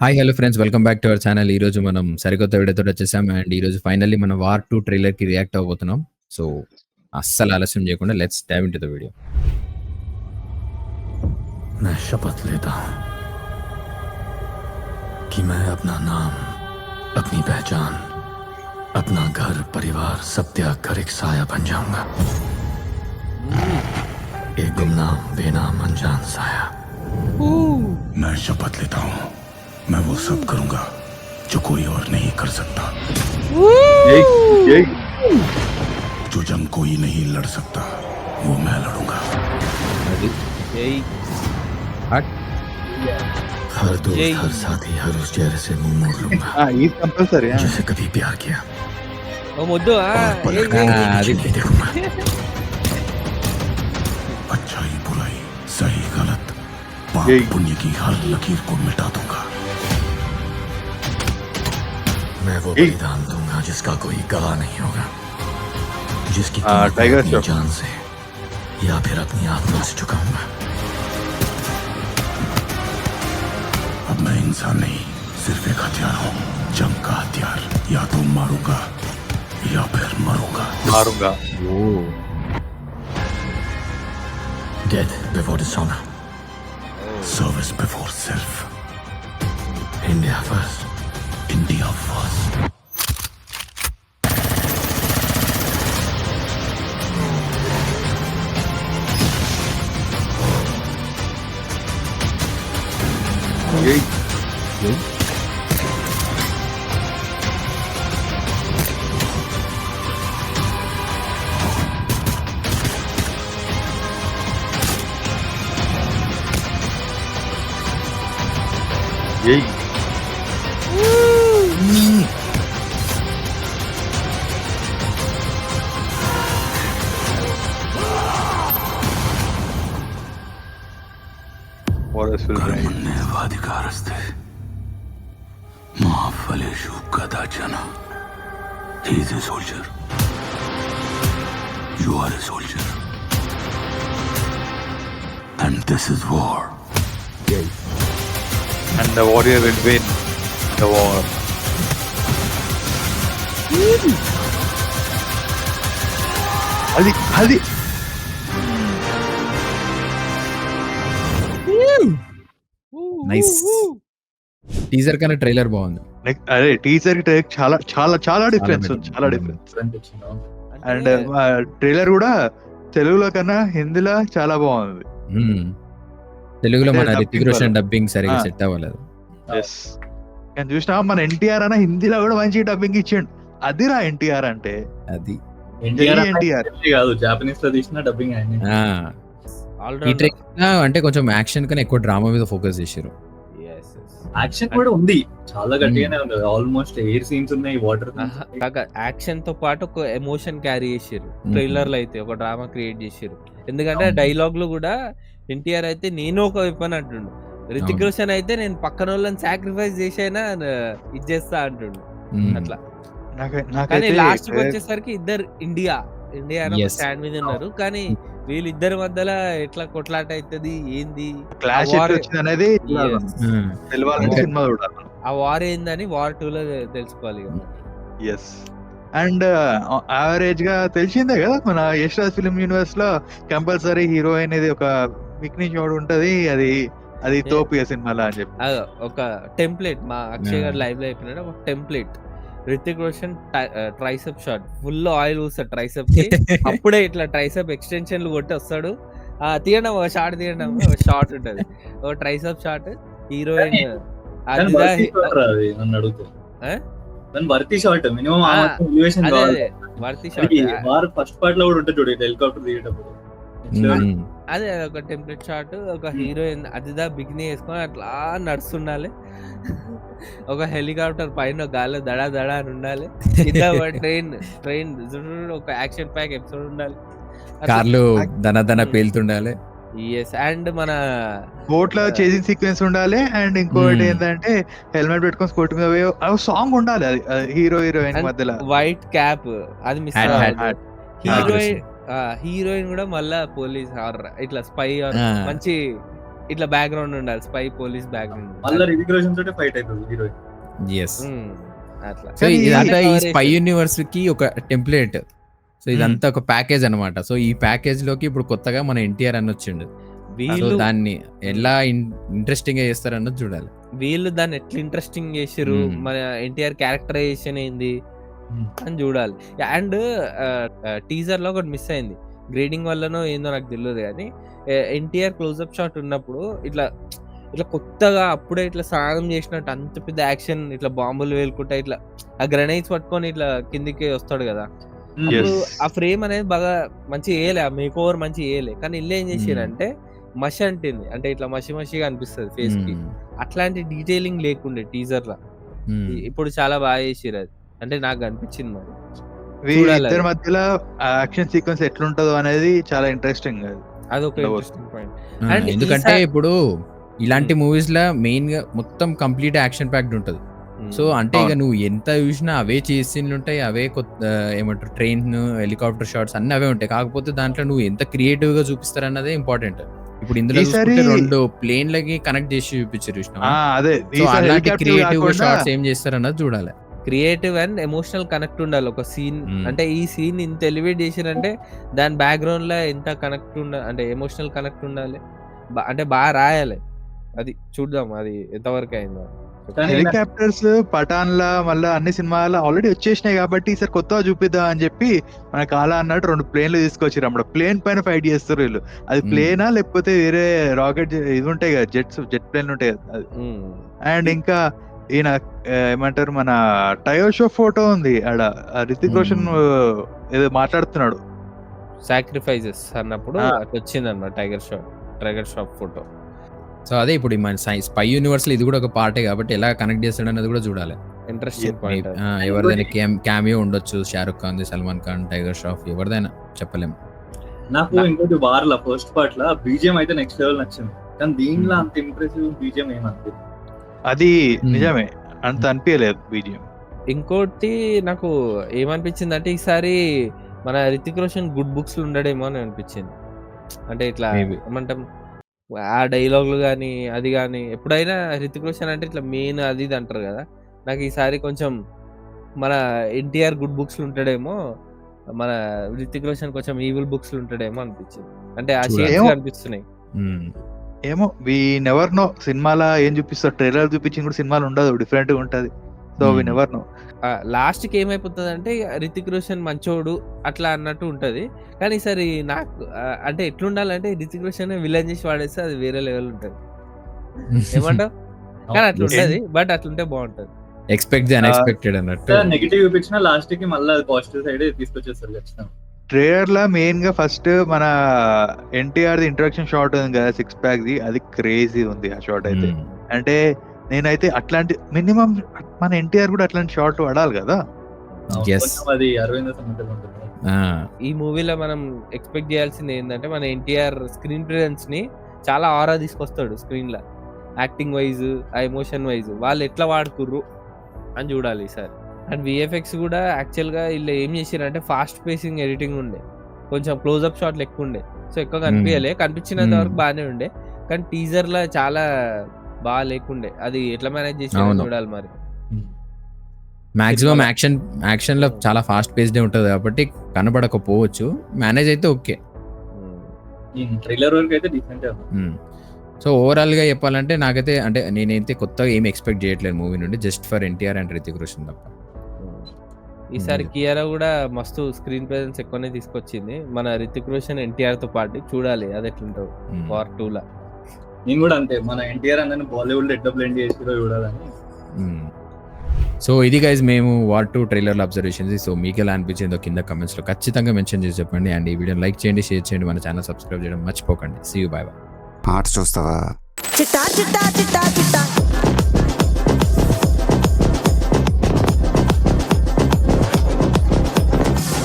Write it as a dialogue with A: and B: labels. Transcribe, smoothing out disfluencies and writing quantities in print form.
A: Hi hello friends, welcome back to our channel. ఈ రోజు మనం సరికొత్త వీడియోతో వచ్చేసాం. అండ్ ఈ రోజు ఫైనల్లీ మనం వార్ 2 ట్రైలర్ కి రియాక్ట్ అవబోతున్నాం. సో అస్సలు ఆలస్యం చేయకుండా let's dive into the video.
B: मैं शपथ लेता हूं कि मैं अपना नाम, अपनी पहचान, अपना घर परिवार सब त्याग कर एक साया बन जाऊंगा. एक गुमनाम बेनाम अनजान साया. मैं शपथ लेता हूं मैं वो सब करूंगा जो कोई और नहीं कर सकता. जो जंग कोई नहीं लड़ सकता वो मैं लड़ूंगा. हर दोस्त, हर साथी, हर उस चेहरे से मुंह मोड़ लूंगा जिसे कभी प्यार किया और पलट कर पीछे नहीं देखूंगा. अच्छाई बुराई सही गलत पाप पुण्य की हर लकीर को मिटा दूंगा. मैं वो बलिदान दूंगा जिसका कोई गवाह नहीं होगा, जिसकी कीमत अपनी जान से या फिर अपनी आत्मा से चुकाऊंगा. अब मैं इंसान नहीं, सिर्फ एक हथियार हूँ. जंग का हथियार. या तो मारूंगा या फिर मरूंगा. Death before dishonor. Service before self. India first. India first. कर्मण्येवाधिकारस्ते मा फलेषु कदाचन. He is a soldier. You are a soldier. And this is war.
C: And the warrior will win the war. అది
A: నైస్. టీజర్ కన్నా trailer బాగుంది.
C: అదే teaser కి చాలా చాలా చాలా డిఫరెన్స్ ఉంది. చాలా డిఫరెన్స్. అండ్ ట్రైలర్ కూడా తెలుగులో కన్నా హిందీలో చాలా బాగుంది.
A: తెలుగులో మన
C: అంటే
A: రితిక్ రోషన్ డబ్బింగ్ సరిగా
C: ఆ.
A: సెట్ అవ్వలేదు.
C: నేను చూసినా మన ఎన్టీఆర్ అన్న హిందీలో కూడా మంచి డబ్బింగ్ ఇచ్చిండు. అదిరా ఎన్టీఆర్ అంటే.
A: అది
C: ఎన్టీఆర్
D: కాదు, జాపనీస్ లో తీసిన డబ్బింగ్ ఆయన.
A: ఆ, ఈ ట్రైలర్ అంటే కొంచెం యాక్షన్ కన్నా ఎక్కువ డ్రామా మీద ఫోకస్ చేశారు.
D: యాక్షన్ కూడా ఉంది, చాలా గట్టిగానే ఉంది. ఆల్మోస్ట్ ఎయిర్ సీన్స్ ఉన్నాయి, వాటర్.
E: యాక్షన్ తో పాటు ఒక ఎమోషన్ క్యారీ చేసారు. ట్రైలర్ లో అయితే ఒక డ్రామా క్రియేట్ చేసారు. ఎందుకంటే డైలాగ్ లో కూడా ఎన్టీఆర్ అయితే నేను ఒక వెపన్ అంటుండు, రితిక్ రోషన్ అయితే నేను పక్కన వాళ్ళని సాక్రిఫైస్ చేసైనా ఇది చేస్తా అంటుండు. అట్లా కానీ లాస్ట్ వచ్చేసరికి ఇద్దరు ఇండియా
A: Yes.
E: స్టాండ్ మీద ఉన్నారు. కానీ వీళ్ళిద్దరి మధ్యలో ఎట్లా కొట్లాట అవుతుంది ఏంది,
C: క్లాష్ వచ్చింది అనేది తెలవాలని సినిమా చూడాలి.
E: ఆ వార్ ఏందని వార్ 2 లో తెలుసుకోవాలి కదా.
C: ఎస్. అండ్ యావరేజ్ గా తెలిసిందే కదా, మన యష్ రాజ్ ఫిల్మ్ యూనివర్స్ లో కంపల్సరీ హీరో అనేది ఒక విక్ని షాట్ ఉంటది. అది తోపు సినిమాలో అని చెప్పి
E: అదో ఒక టెంప్లెట్ మా అక్షయ్ గారు లైవ్ లో చెప్పినట్టు ఒక template. Hrithik Roshan tricep shot, full oil ఊస్తాడు ట్రైసెప్ కి. అప్పుడే ఇట్లా ట్రైసెప్ ఎక్స్టెన్షన్లు కొట్టి వస్తాడు. తీయడం ఒక షాట్, తీయడం ఒక షాట్ ఉంటది, ఒక ట్రైసెప్ షాట్. హీరోయిన్
D: నన్ను అడుగుతా వర్తి షాట్ మినిమం
E: వర్తి షాట్.
D: వారు ఫస్ట్ పార్ట్ లో కూడా ఉంటుంది చూడు, హెలికాప్టర్ దిగేటప్పుడు.
E: అదే ఒక టెంప్లెట్ షాట్. ఒక హీరోయిన్ అదిదా బిగిని వేసుకొని అట్లా నడుస్తుండాలి. ఒక హెలికాప్టర్ పైన గాల్లో దడా దడా అని ఉండాలి. ట్రైన్ ఒక యాక్షన్ ప్యాక్ ఎపిసోడ్ ఉండాలి.
A: కార్లు దన పేలుతుండాలి.
E: అండ్ మన
C: బోట్ లో చేసింగ్ సీక్వెన్స్ ఉండాలి. అండ్ ఇంకోటి ఏంటంటే హెల్మెట్ పెట్టుకొని స్కూటీ మీద సాంగ్ ఉండాలి. అది హీరో హీరోయిన్ మధ్యలో
E: వైట్ క్యాప్ అది మిస్. హీరోయిన్ కూడా మళ్ళా పోలీస్ ఇట్లా స్పై మంచి ఇట్లా బ్యాక్గ్రౌండ్ ఉండాలి, స్పై పోలీస్ బ్యాక్గ్రౌండ్
D: మళ్ళీ రితిక్ రోషన్ తోటి ఫైట్ అవుతుంది హీరోయిన్.
A: ఎస్.
E: అట్లా.
A: సో ఇదంతా ఈ
E: cover
A: స్పై
E: చేశారు.
A: యూనివర్స్ కి ఒక టెంప్లెట్. సో ఇదంతా ఒక ప్యాకేజ్ అన్నమాట. సో ఈ ప్యాకేజ్ లోకి ఇప్పుడు కొత్తగా మన ఎన్టీఆర్ అని వచ్చిండు. సో
E: వీళ్ళు
A: దాన్ని ఎలా ఇంట్రెస్టింగ్ గా చేస్తారు అన్నది చూడాలి.
E: వీళ్ళు దాన్ని ఎట్లా ఇంట్రెస్టింగ్ చేసిర్రు, మన ఎన్టీఆర్ క్యారెక్టరైజేషన్ ఏంది అని చూడాలి. అండ్ టీజర్ లో ఒకటి మిస్ అయింది, గ్రేడింగ్ వల్లనో ఏందో నాకు తెలియదు కానీ ఎన్టీఆర్ క్లోజ్అప్ షాట్ ఉన్నప్పుడు ఇట్లా ఇట్లా కొత్తగా అప్పుడే ఇట్లా స్నానం చేసినట్టు అంత పెద్ద యాక్షన్, ఇట్లా బాంబులు వేలుకుంటా ఇట్లా ఆ గ్రెనైడ్స్ పట్టుకొని ఇట్లా కిందికి వస్తాడు కదా, అప్పుడు ఆ ఫ్రేమ్ అనేది బాగా మంచి వేయలే, ఆ మేక్ ఓవర్ మంచి వేయలే. కానీ ఇల్లు ఏం చేసిరంటే మషి అంటుంది, అంటే ఇట్లా మషి మషిగా అనిపిస్తుంది ఫేస్ కి, అట్లాంటి డీటెయిలింగ్ లేకుండే టీజర్ లా. ఇప్పుడు చాలా బాగా చేసిరు అది, అంటే నాకు అనిపించింది. మరి
C: ఇద్దరి మధ్యలో యాక్షన్ సీక్వెన్స్ ఎట్లుంటదో అనేది చాలా ఇంట్రెస్టింగ్.
E: అదొక ఇంట్రెస్టింగ్ పాయింట్.
A: ఎందుకంటే ఇప్పుడు ఇలాంటి మూవీస్ లా మెయిన్ గా మొత్తం కంప్లీట్ యాక్షన్ ప్యాక్డ్ ఉంటది. సో అంటే ఇక నువ్వు ఎంత చూసినా అవే చేస్ సీన్లు ఉంటాయి, అవే కొత్త ఏమంటారు ట్రైన్ హెలికాప్టర్ షాట్స్ అన్ని అవే ఉంటాయి. కాకపోతే దాంట్లో నువ్వు ఎంత క్రియేటివ్ గా చూపిస్తారన్నదే ఇంపార్టెంట్. ఇప్పుడు ఇందులో చూసుకుంటే 2 ప్లేన్ లకి కనెక్ట్ చేసి చూపించారు. అలాంటి క్రియేటివ్ షాట్స్ ఏం చేస్తారన్నది చూడాలి.
E: క్రియేటివ్ అండ్ ఎమోషనల్ కనెక్ట్ ఉండాలి ఒక సీన్. అంటే ఈ సీన్ ఇంత ఎలివేట్ చేసిరంటే దాని బ్యాక్గ్రౌండ్ లో ఎంత కనెక్ట్ ఉండాలి, అంటే ఎమోషనల్ కనెక్ట్ ఉండాలి, అంటే బాగా రాయాలి. అది చూద్దాం అది ఎంతవరకు అయిందో.
C: హెలికాప్టర్స్ పఠాన్ లా మళ్ళీ అన్ని సినిమాలు ఆల్రెడీ వచ్చేసినాయి కాబట్టి ఈసారి కొత్తగా చూపిద్దాం అని చెప్పి మన కాలా అన్నట్టు 2 ప్లేన్లు తీసుకొచ్చారు. అప్పుడు ప్లేన్ పైన ఫైట్ చేస్తారు వీళ్ళు. అది ప్లేనా లేకపోతే వేరే రాకెట్ ఇది ఉంటాయి కదా, జెట్ ప్లేన్ ఉంటాయి కదా అది. అండ్ ఇంకా ఈయన ఏమంటారు మన టైగర్ షాఫ్ ఫోటో ఉంది ఆడ, రితిక్ రోషన్ ఏదో మాట్లాడుతున్నాడు
E: సాక్రిఫైజెస్ అన్నప్పుడు వచ్చింది అన్నమాట టైగర్ షాఫ్ ఫోటో.
A: సో అదే ఇప్పుడు మన స్పై యూనివర్స్ లో ఇది కూడా ఒక పార్టే కాబట్టి ఎలా కనెక్ట్ చేస్తాడు అన్నది కూడా చూడాలి.
E: Interesting point.
A: ఎవరిదైనా క్యామియో ఉండొచ్చు, షారుఖ్ ఖాన్, సల్మాన్ ఖాన్, టైగర్ షాఫ్, ఎవరిదైనా చెప్పలేము.
D: నాకు ఇంకోటి వార్ల ఫస్ట్ పార్ట్ లా బీజిఎం అయితే నెక్స్ట్ లెవెల్ నచ్చింది, కానీ దీనిలో అంత ఇంప్రెసివ్ బీజిఎం ఏమనిపించింది.
C: అది నిజమే, అంత అనిపించలేదు బీజిఎం.
E: ఇంకోటి నాకు ఏమనిపించింది అంటే ఈసారి మన రితిక్ రోషన్ గుడ్ బుక్స్ లో ఉండడేమో అని అనిపించింది. అంటే ఇట్లా ఏమంటాం ఆ డైలాగులు కానీ అది కానీ, ఎప్పుడైనా రితిక్ రోషన్ అంటే ఇట్లా మెయిన్ అది ఇది అంటారు కదా, నాకు ఈసారి కొంచెం మన ఎన్టీఆర్ గుడ్ బుక్స్ లో ఉంటాడేమో, మన రితిక్ రోషన్ కొంచెం ఈవిల్ బుక్స్ లో ఉంటాడేమో అనిపించింది. అంటే ఆ షేడ్స్ అనిపిస్తున్నాయి.
C: ఏమో వి నెవర్ నో. సినిమాలో ఏం చూపిస్తారు, ట్రైలర్ చూపించింది కూడా సినిమాలో ఉండదు, డిఫరెంట్ గా ఉంటది. So we never know.
E: Last కి ఏమైపోతుంది అంటే రితిక్ రోషన్ మంచోడు అట్లా అన్నట్టు ఉంటది. కానీ ఈసారి నాకు అంటే ఎట్లుండాలంటే రితిక్ రోషన్ విలన్ చేసి వాడేస్తే అది వేరే లెవెల్ ఉంటది. ఏమంటావు? కానీ అట్లా ఉంటది, బట్ అట్లుంటే బాగుంటది.
A: ఎక్స్పెక్ట్ ది అన్ఎక్స్పెక్టెడ్ అన్నట్టు.
D: నెగటివ్ చూపించిన లాస్ట్ కి మళ్ళీ పాజిటివ్ సైడ్ తీసుకొచ్చేస్తారు ఖచ్చితంగా.
C: ట్రైలర్ లా మెయిన్ గా ఫస్ట్ మన ఎన్టీఆర్ ది ఇంట్రడక్షన్ షాట్ ఉంది కదా, 6 ప్యాక్ ది, అది క్రేజీ ఉంది ఆ షాట్ అయితే. అంటే నేనైతే అట్లాంటి మినిమం మన ఎన్టీఆర్ కూడా అట్లాంటి షాట్ పడాలి కదా.
D: అది అరవింద సమేతలో ఉంటుంది.
E: ఈ మూవీలో మనం ఎక్స్పెక్ట్ చేయాల్సింది ఏంటంటే మన ఎన్టీఆర్ స్క్రీన్ ప్రెజెన్స్ ని చాలా ఆరా తీసుకొస్తాడు స్క్రీన్ లో, యాక్టింగ్ వైజ్, ఆ ఎమోషన్ వైజ్ వాళ్ళు ఎట్లా వాడుకుర్రు అని చూడాలి ఈసారి. అండ్ విఎఫ్ఎక్స్ కూడా యాక్చువల్ గా వీళ్ళు ఏం చేసారంటే ఫాస్ట్ పేసింగ్ ఎడిటింగ్ ఉండే, కొంచెం క్లోజ్అప్ షాట్లు ఎక్కువ ఉండే. సో ఎక్కువ కనిపించలే, కనిపించినంత వరకు బాగానే ఉండే. కానీ టీజర్ లో చాలా బాగా లేకుండే, అది ఎట్లా మేనేజ్ చేసి చూడాలి మరి.
A: మాక్సిమం యాక్షన్ లో చాలా ఫాస్ట్ పేస్డ్ ఉంటది కాబట్టి కనబడకపోవచ్చు, మేనేజ్ అయితే ఓకే.
D: ట్రైలర్ వరకు అయితే డిఫరెంట్.
A: సో ఓవరాల్ గా చెప్పాలంటే నాకైతే అంటే నేనైతే కొత్తగా ఏమి ఎక్స్పెక్ట్ చేయట్లేదు మూవీ నుండి, just for NTR and Hrithik Roshan తప్ప.
E: ఈసారి కియారా కూడా మస్తు స్క్రీన్ ప్రెజెన్స్ ఎక్కువనే తీసుకొచ్చింది మన రితిక్ రోషన్ ఎన్టీఆర్ తో పాటు. చూడాలి అది ఎట్లుంటావు వార్ 2 లా.
D: నేను కూడా అంతే, మన ఎన్టీఆర్ అందరిని బాలీవుడ్ లో ఎట్లా బ్లెండ్ చేసిరో చూడాలని.
A: సో ఇది గైస్ మేము వార్ 2 ట్రైలర్ అబ్జర్వేషన్స్. సో మీకు ఎలా అనిపించిందో కింద కమెంట్స్ లో ఖచ్చితంగా మెన్షన్ చేసి చెప్పండి. అండ్ ఈ వీడియో లైక్ చేయండి, షేర్ చేయండి, మన ఛానల్ సబ్స్క్రైబ్ చేయడం మర్చిపోకండి. See you, bye bye.
F: Arts చూస్తావా?
G: చిట్టా చిట్టా చిట్టా చిట్టా